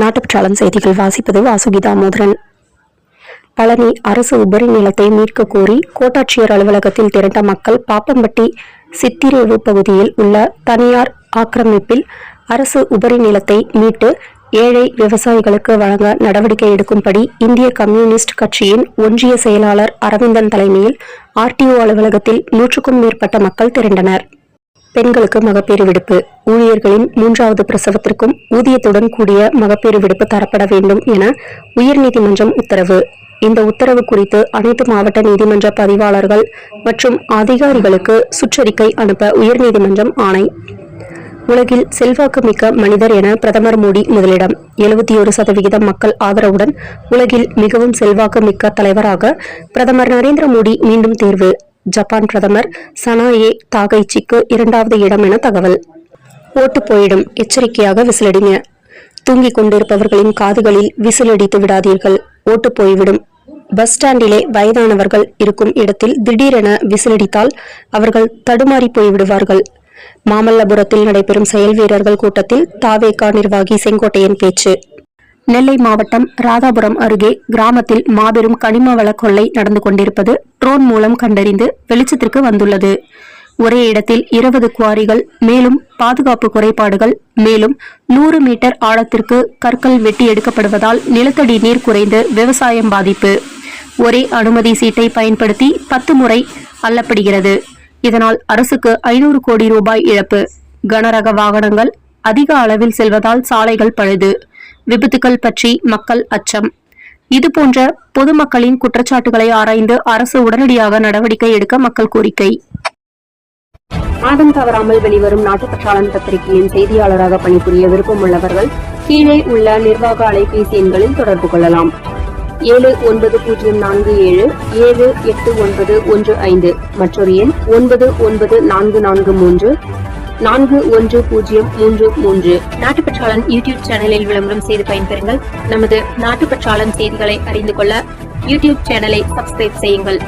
நாட்டுப்பற்றாளன் செய்திகள் வாசிப்பது வாசுகி தாமோதரன். பழனி அரசு உபரி நிலத்தை மீட்க கோரி கோட்டாட்சியர் அலுவலகத்தில் திரண்ட மக்கள் பாப்பம்பட்டி சித்திரேவு பகுதியில் உள்ள தனியார் ஆக்கிரமிப்பில் அரசு உபரி நிலத்தை மீட்டு ஏழை விவசாயிகளுக்கு வழங்க நடவடிக்கை எடுக்கும்படி இந்திய கம்யூனிஸ்ட் கட்சியின் ஒன்றிய செயலாளர் அரவிந்தன் தலைமையில் RTO அலுவலகத்தில் 100க்கும் மேற்பட்ட மக்கள் திரண்டனர். பெண்களுக்கு மகப்பேறு விடுப்பு, ஊழியர்களின் 3வது பிரசவத்திற்கும் ஊதியத்துடன் கூடிய மகப்பேறு விடுப்பு தரப்பட வேண்டும் என உயர்நீதிமன்றம் உத்தரவு. இந்த உத்தரவு குறித்து அனைத்து மாவட்ட நீதிமன்ற பதிவாளர்கள் மற்றும் அதிகாரிகளுக்கு சுற்றறிக்கை அனுப்ப உயர்நீதிமன்றம் ஆணை. உலகில் செல்வாக்கு மிக்க மனிதர் என பிரதமர் மோடி முதலிடம். 71% மக்கள் ஆதரவுடன் உலகில் மிகவும் செல்வாக்கு மிக்க தலைவராக பிரதமர் நரேந்திர மோடி மீண்டும் தேர்வு. ஜப்பான் பிரதமர் சனாயே தாகைச்சிக்கு 2வது இடம் என தகவல். ஓட்டு போயிடும், எச்சரிக்கையாக விசிலடிங்க. தூங்கிக் கொண்டிருப்பவர்களின் காதுகளில் விசிலடித்து விடாதீர்கள், ஓட்டு போய்விடும். பஸ் ஸ்டாண்டிலே வயதானவர்கள் இருக்கும் இடத்தில் திடீரென விசிலடித்தால் அவர்கள் தடுமாறி போய்விடுவார்கள். மாமல்லபுரத்தில் நடைபெறும் செயல் வீரர்கள் கூட்டத்தில் தாவேகா நிர்வாகி செங்கோட்டையன் பேச்சு. நெல்லை மாவட்டம் ராதாபுரம் அருகே கிராமத்தில் மாபெரும் கனிம வள கொள்ளை நடந்து கொண்டிருப்பது ட்ரோன் மூலம் கண்டறிந்து வெளிச்சத்திற்கு வந்துள்ளது. ஒரே இடத்தில் 20 குவாரிகள், மேலும் பாதுகாப்பு குறைபாடுகள், மேலும் 100 மீட்டர் ஆழத்திற்கு கற்கள் வெட்டி எடுக்கப்படுவதால் நிலத்தடி நீர் குறைந்து விவசாயம் பாதிப்பு. ஒரே அனுமதி சீட்டை பயன்படுத்தி 10 முறை அள்ளப்படுகிறது. இதனால் அரசுக்கு 500 கோடி ரூபாய் இழப்பு. கனரக வாகனங்கள் அதிக அளவில் செல்வதால் சாலைகள் பழுது. விபத்துக்கள் பற்றி மக்கள் அச்சம். இதுபோன்ற பொதுமக்களின் குற்றச்சாட்டுகளை ஆராய்ந்து அரசு உடனடியாக நடவடிக்கை எடுக்க மக்கள் கோரிக்கை. மாதம் தவறாமல் வெளிவரும் நாட்டுப்பற்றாளன் பத்திரிகையின் செய்தியாளராக பணிபுரிய விருப்பம் உள்ளவர்கள் கீழே உள்ள நிர்வாக அலைபேசி எண்களில் தொடர்பு கொள்ளலாம். 7947789115 மற்றொரு எண் 9944341033. நாட்டுப்பற்றாளன் யூடியூப் சேனலில் விளம்பரம் செய்து பயன்பெறுங்கள். நமது நாட்டுப்பற்றாளன் செய்திகளை அறிந்து கொள்ள யூடியூப் சேனலை சப்ஸ்கிரைப் செய்யுங்கள்.